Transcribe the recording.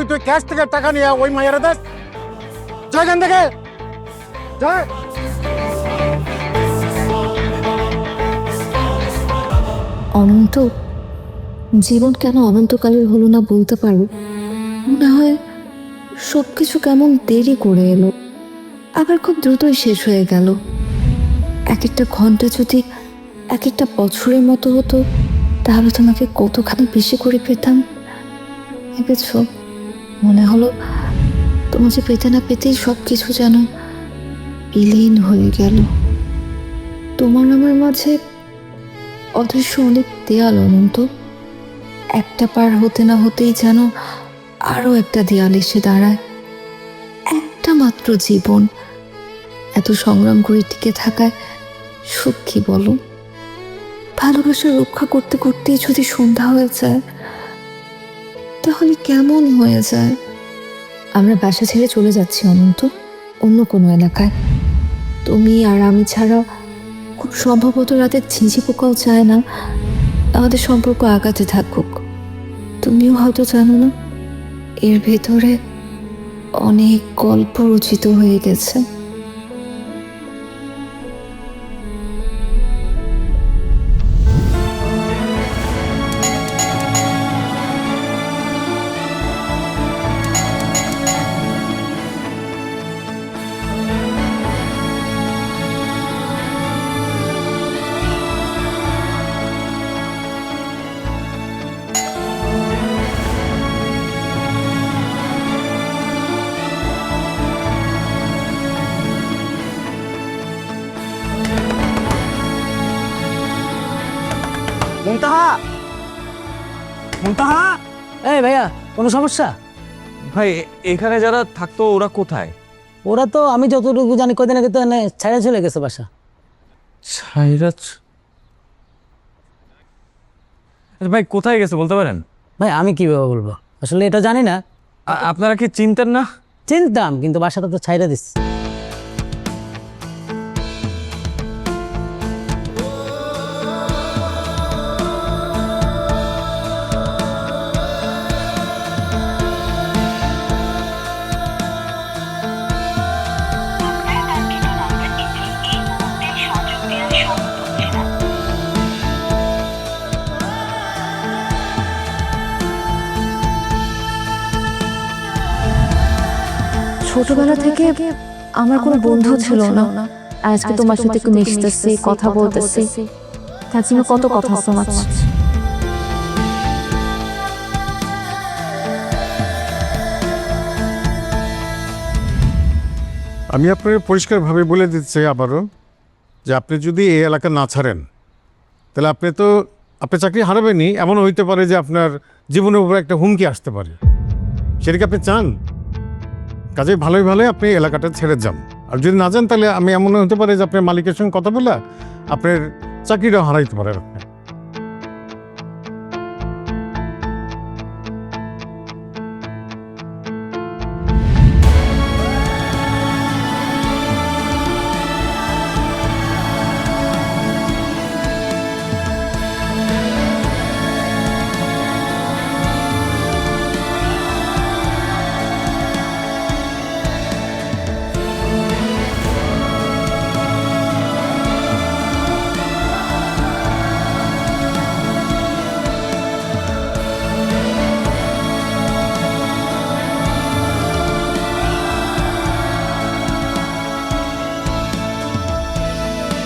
তুই ক্যাশ থেকে টাকা নিয়ে ওই মায়েরা দেশ যা এখান থেকে যা। অনন্ত জীবন কেন অনন্তকালের হলো না বলতে পারো? মনে হয় সবকিছু কেমন দেরি করে এলো, আবার খুব দ্রুতই শেষ হয়ে গেল। এক একটা ঘন্টা যদি এক একটা বছরের মতো হতো তাহলে তোমাকে কতখানি বেশি করে পেতাম। ভেবেছ? মনে হলো তোমার যে পেতে না পেতেই সব কিছু যেন বিলীন হয়ে গেল। তোমার আমার মাঝে অদৃশ্য অনেক দেয়াল অনন্ত, একটা পার হতে না হতেই যেন আরো একটা দেয়াল এসে দাঁড়ায়। একটা মাত্র জীবন, এত সংগ্রাম করে টিকে থাকায় সুখ কি বলো? ভালোবাসা রক্ষা করতে করতেই যদি সন্ধ্যা হয়ে যায় তাহলে কেমন হয়ে যায়? আমরা বাসা ছেড়ে চলে যাচ্ছি অনন্ত, অন্য কোনো এলাকায়। তুমি আর আমি ছাড়া খুব সম্ভবত রাতে ঝিঁঝি পোকাও চায় না আমাদের সম্পর্ক আগাতে থাকুক। তুমিও হয়তো জানো না এর ভেতরে অনেক গল্প রচিত হয়ে গেছে। মুনতাহা, মুনতাহা। এই ভাইয়া, কোনো সমস্যা? ভাই এখানে যারা থাকতো ওরা কোথায়? ওরা তো আমি যতটুকু জানি কদিন আগে তো ছাড়া চলে গেছে বাসা। সাইরাজ ভাই কোথায় গেছে বলতে পারেন? ভাই আমি কিভাবে বলবো, আসলে এটা জানি না। আপনারা কি চিনতেন না? চিনতাম, কিন্তু বাসাটা তো ছাইরা দিস। ছোটবেলা থেকে আমার কোনো বন্ধু ছিল না, আজকে তোমার সাথে একটু মিশতেছি, কথা বলতেছি, তার জন্য কত কথা তোমার। আমি আপনাকে পরিষ্কারভাবে বলে দিতে চাই আবারও যে আপনি যদি এই এলাকা না ছাড়েন তাহলে আপনি চাকরি হারাবেনই, এমনও হইতে পারে যে আপনার জীবনের উপর একটা হুমকি আসতে পারে। সেটা কি আপনি চান? কাজে ভালোই আপনি এলাকাটা ছেড়ে যান। আর যদি না যান তাহলে আমি এমন হতে পারে যে আপনার মালিকের সঙ্গে কথা বলে আপনার চাকরিটাও হারাইতে পারেন আপনি।